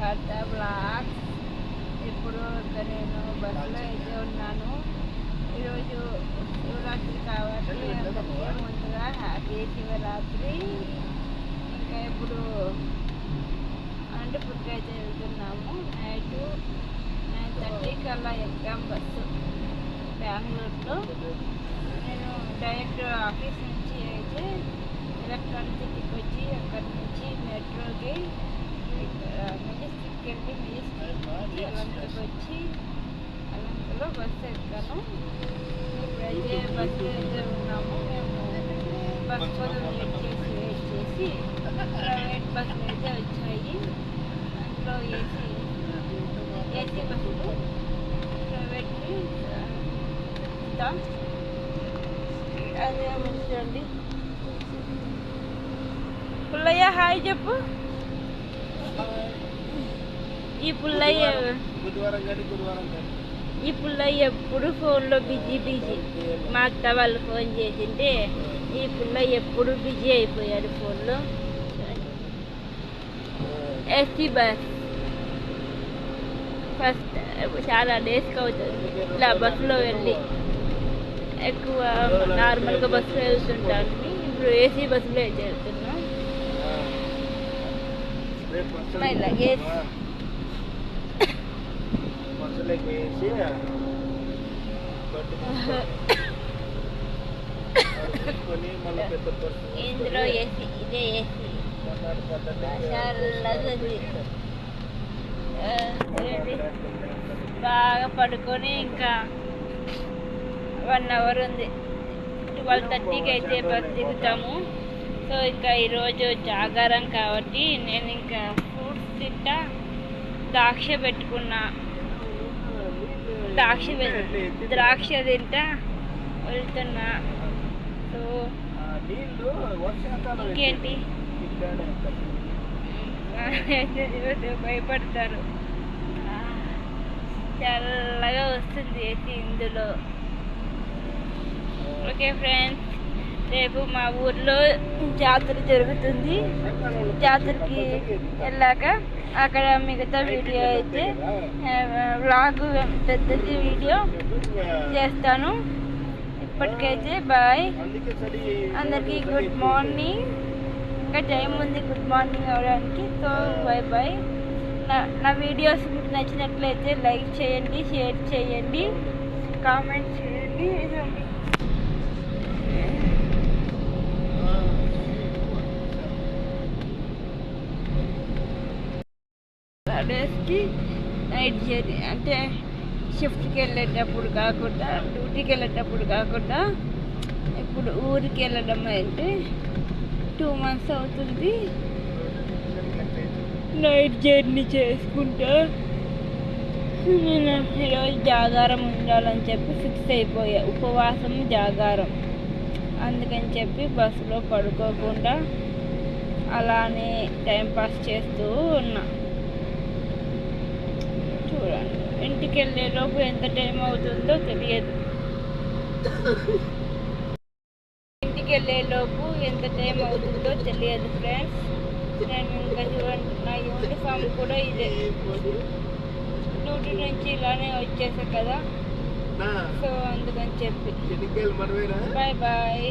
వార్త బ్లాగ్స్. ఇప్పుడు నేను బస్సులో అయితే ఉన్నాను. ఈరోజు శివరాత్రి కాబట్టి అందరికీ ముందుగా హ్యాపీ శివరాత్రి. ఇంకా ఇప్పుడు అనంతపూర్కి అయితే వెళ్తున్నాము. నైట్ 9:30 అలా ఎగ్జామ్ బస్సు బెంగళూరులో. నేను డైరెక్ట్ ఆఫీస్ నుంచి అయితే ఎలక్ట్రానిక్ సిటీకి వచ్చి అక్కడి నుంచి మెట్రోకి మెజెస్టిక్కి వెళ్ళి మెజెస్టిక్ నుంచి అలంతకి వచ్చి అలంతలో బస్సు ఎక్కాను. ఇప్పుడైతే బస్సు అయితే ఉన్నాము. మేము బస్ కోసం వెయిట్ చేసి ప్రైవేట్ బస్సులు అయితే వచ్చాయి. అందులో ఏసీ బస్సులు ప్రైవేట్ని అదే మంచిదండి. పుల్లయ్య హాయ్ చెప్పు. ఈ పుల్లయ్య ఎప్పుడు ఫోన్లో బిజీ. మా అత్త వాళ్ళు ఫోన్ చేసింటే ఈ పుల్లయ్య ఎప్పుడు బిజీ అయిపోయాడు ఫోన్లో. ఏసీ బస్ ఫస్ట్ చాలా డేస్కి అవుతుంది ఇట్లా బస్సులో వెళ్ళి. ఎక్కువ నార్మల్గా బస్సులో వెళ్తుంటాను. ఇప్పుడు ఏసీ బస్సులో వెళ్తున్నాం. మై లగేజ్ ఇందులో ఏసీ, ఇదే ఏసీ చల్లగా బాగా పడుకొని ఇంకా 1 అవర్ ఉంది. 12:30కి అయితే బస్ దిగుతాము. సో ఇంకా ఈరోజు జాగారం కాబట్టి నేను ఇంకా ఫ్రూట్స్ తింటా, ద్రాక్ష పెట్టుకున్నా. ద్రాక్ష తింటా వెళ్తున్నా. సో ఇంకేంటి భయపడతారు. చల్లగా వస్తుంది ఏసీ ఇందులో. ఓకే ఫ్రెండ్స్, రేపు మా ఊర్లో జాతర జరుగుతుంది. జాతరకి వెళ్ళాక అక్కడ మిగతా వీడియో అయితే వ్లాగ్ పెద్దది వీడియో చేస్తాను. ఇప్పటికైతే బాయ్ అందరికీ. Good morning. ఇంకా టైం ఉంది గుడ్ మార్నింగ్ అవడానికి. So bye. నా వీడియోస్ మీకు నచ్చినట్లయితే లైక్ చేయండి, షేర్ చేయండి, కామెంట్ చేయండి. డేస్కి నైట్ జర్నీ అంటే షిఫ్ట్కి వెళ్ళేటప్పుడు కాకుండా, డ్యూటీకి వెళ్ళేటప్పుడు కాకుండా ఇప్పుడు ఊరికి వెళ్ళడం అంటే 2 months అవుతుంది. నైట్ జర్నీ చేసుకుంటా. నేను ఈరోజు జాగారం ఉండాలని చెప్పి ఫిక్స్ అయిపోయా. ఉపవాసం జాగారం. అందుకని చెప్పి బస్సులో పడుకోకుండా అలానే టైంపాస్ చేస్తూ ఉన్నా. చూడండి, ఇంటికి వెళ్ళేలోపు ఎంత టైం అవుతుందో తెలియదు. ఫ్రెండ్స్. నేను ఇంకా చూడండి, నా యూనిఫామ్ కూడా ఇదే. డ్యూటీ నుంచి ఇలానే వచ్చేసా కదా. సో అందుకని చెప్పి బాయ్.